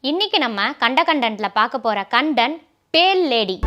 இன்னைக்கு நம்ம கண்டென்ட்ல பார்க்க போற கண்டென்ட் பேல் லேடி.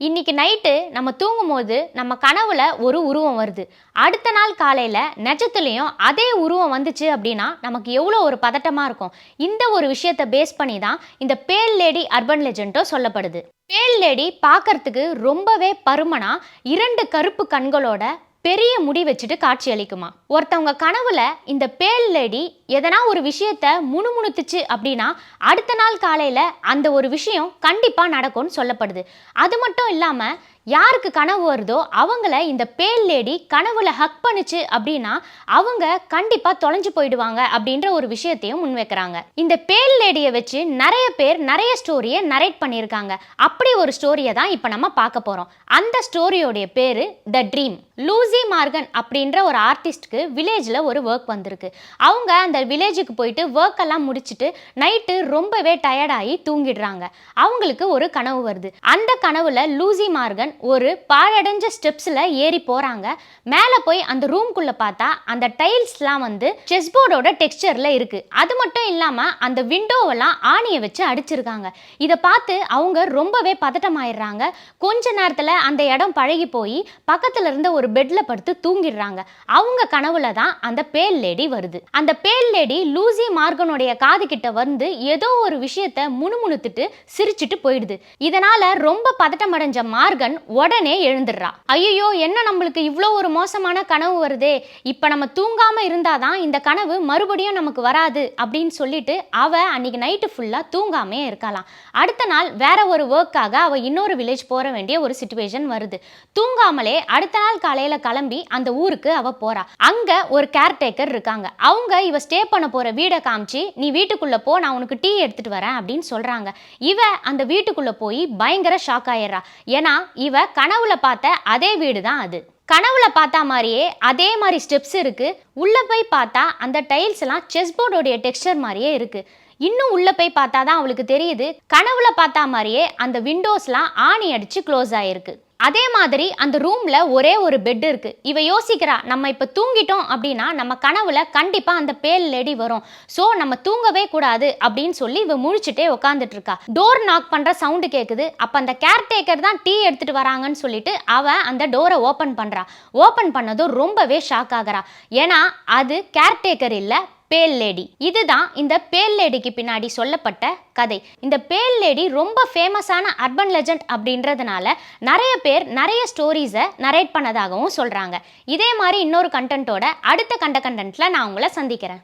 இன்னைக்கு நைட்டு நம்ம தூங்கும்போது நம்ம கனவுல ஒரு உருவம் வருது. அடுத்த நாள் காலையில நிஜத்துலயும் அதே உருவம் வந்துச்சு அப்படின்னா நமக்கு எவ்வளோ ஒரு பதட்டமா இருக்கும். இந்த ஒரு விஷயத்தை பேஸ் பண்ணி தான் இந்த பேல் லேடி அர்பன் லெஜெண்டோ சொல்லப்படுது. பேல் லேடி பார்க்கறதுக்கு ரொம்பவே பருமனா 2 கருப்பு கண்களோட பெரிய முடி வச்சுட்டு காட்சி அளிக்குமா. ஒருத்தவங்க கனவுல இந்த பேல் லேடி எதனா ஒரு விஷயத்த முணுமுணுத்துச்சு அப்படின்னா அடுத்த நாள் காலையில அந்த ஒரு விஷயம் கண்டிப்பா நடக்கும்னு சொல்லப்படுது. அது மட்டும் இல்லாம யாருக்கு கனவு வருதோ அவங்கள இந்த பேல் லேடி கனவுல ஹக் பண்ணுச்சு அப்படின்னா அவங்க கண்டிப்பா தொலைஞ்சு போயிடுவாங்க அப்படின்ற ஒரு விஷயத்தையும் முன்வைக்கிறாங்க. இந்த பேல் லேடியை வச்சு நிறைய பேர் நிறைய ஸ்டோரியை நரேட் பண்ணியிருக்காங்க. அப்படி ஒரு ஸ்டோரியை தான் இப்போ நம்ம பார்க்க போறோம். அந்த ஸ்டோரியோடைய பேரு த ட்ரீம். லூசி மார்கன் அப்படின்ற ஒரு ஆர்டிஸ்ட்க்கு வில்லேஜ்ல ஒரு ஒர்க் வந்திருக்கு. அவங்க அந்த வில்லேஜுக்கு போயிட்டு ஒர்க் எல்லாம் முடிச்சுட்டு நைட்டு ரொம்பவே டயர்டாகி தூங்கிடுறாங்க. அவங்களுக்கு ஒரு கனவு வருது. அந்த கனவுல லூசி மார்கன் ஒரு பாழடைஞ்ச ஸ்டெப்ஸ்ல ஏறி போறாங்க. மேலே போய் அந்த ரூம்குள்ள பார்த்தா அந்த டைல்ஸ்லாம் வந்து செஸ் போர்டோட டெக்ஸ்சர்ல இருக்கு. அது மட்டும் இல்லாம அந்த விண்டோவெல்லாம் ஆணியை வச்சு அடிச்சிருக்காங்க. இதை பார்த்து அவங்க ரொம்பவே பதட்டமாயிடுறாங்க. கொஞ்ச நேரத்துல அந்த இடம் பழகி போய் பக்கத்துல இருந்த ஒரு பெட்ல படுத்து தூங்கிடுறாங்க. அவங்க கனவுல தான் அந்த பேல் லேடி வருது. அந்த பேல் லேடி லூசி மார்கனுடைய காது கிட்ட வந்து ஏதோ ஒரு விஷயத்த முணுமுணுத்துட்டு சிரிச்சிட்டு போயிடுது. இதனால ரொம்ப பதட்டமடைஞ்ச மார்கன் உடனே எழுந்துடுறா. ஐயோ, என்ன நம்மளுக்கு இவ்வளோ ஒரு மோசமான கனவு வருதே, இப்ப நம்ம தூங்காம இருந்தாதான் இந்த கனவு மறுபடியும் நமக்கு வராது அப்படின்னு சொல்லிட்டு அவ அன்னைக்கு நைட்டு ஃபுல்லா தூங்காமே இருக்கலாம். அடுத்த நாள் வேற ஒரு ஒர்க்காக அவ இன்னொரு வில்லேஜ் போற வேண்டிய ஒரு சிச்சுவேஷன் வருது. தூங்காமலே அடுத்த நாள் காலையில கிளம்பி அந்த ஊருக்கு அவ போறா. அங்க ஒரு கேர்டேக்கர் இருக்காங்க. அவங்க இவ ஸ்டே பண்ண போற வீடை காமிச்சு நீ வீட்டுக்குள்ள போ, நான் உனக்கு டீ எடுத்துட்டு வரேன் அப்படின்னு சொல்றாங்க. இவ அந்த வீட்டுக்குள்ள போய் பயங்கர ஷாக் ஆயிடுறா. ஏன்னா இவ கனவுல பார்த்த அதே வீடு தான் அது. கனவுல பார்த்தா மாதிரியே அதே மாதிரி ஸ்டெப்ஸ் இருக்கு. உள்ள போய் பார்த்தா அந்த டைல்ஸ் எல்லாம் செஸ் போர்டோடைய டெக்ஸ்சர் மாதிரியே இருக்கு. இன்னும் உள்ள போய் பார்த்தா தான் அவளுக்கு தெரியுது கனவுல பார்த்தா மாதிரியே அந்த விண்டோஸ்லாம் ஆணி அடிச்சு க்ளோஸ் ஆயிருக்கு. அதே மாதிரி அந்த ரூம்ல ஒரே ஒரு பெட் இருக்கு. இவ யோசிக்கிறா, நம்ம இப்ப தூங்கிட்டோம் அப்படின்னா நம்ம கனவுல கண்டிப்பா அந்த பேல் லேடி வரும், சோ நம்ம தூங்கவே கூடாது அப்படின்னு சொல்லி இவ முழிச்சுட்டே உட்காந்துட்டு இருக்கா. டோர் நாக் பண்ற சவுண்டு கேக்குது. அப்ப அந்த கேர்டேக்கர் தான் டீ எடுத்துட்டு வராங்கன்னு சொல்லிட்டு அவ அந்த டோரை ஓபன் பண்றா. ஓபன் பண்ணதும் ரொம்பவே ஷாக் ஆகுறா. ஏன்னா அது கேர்டேக்கர் இல்ல, பேல் லேடி. இதுதான் இந்த பேல் லேடிக்கு பின்னாடி சொல்லப்பட்ட கதை. இந்த பேல் லேடி ரொம்ப ஃபேமஸான அர்பன் லெஜெண்ட் அப்படின்றதுனால நிறைய பேர் நிறைய ஸ்டோரிஸை நரேட் பண்ணதாகவும் சொல்றாங்க. இதே மாதிரி இன்னொரு கண்டென்ட்டோட அடுத்த கண்டென்ட்ல நான் உங்களை சந்திக்கிறேன்.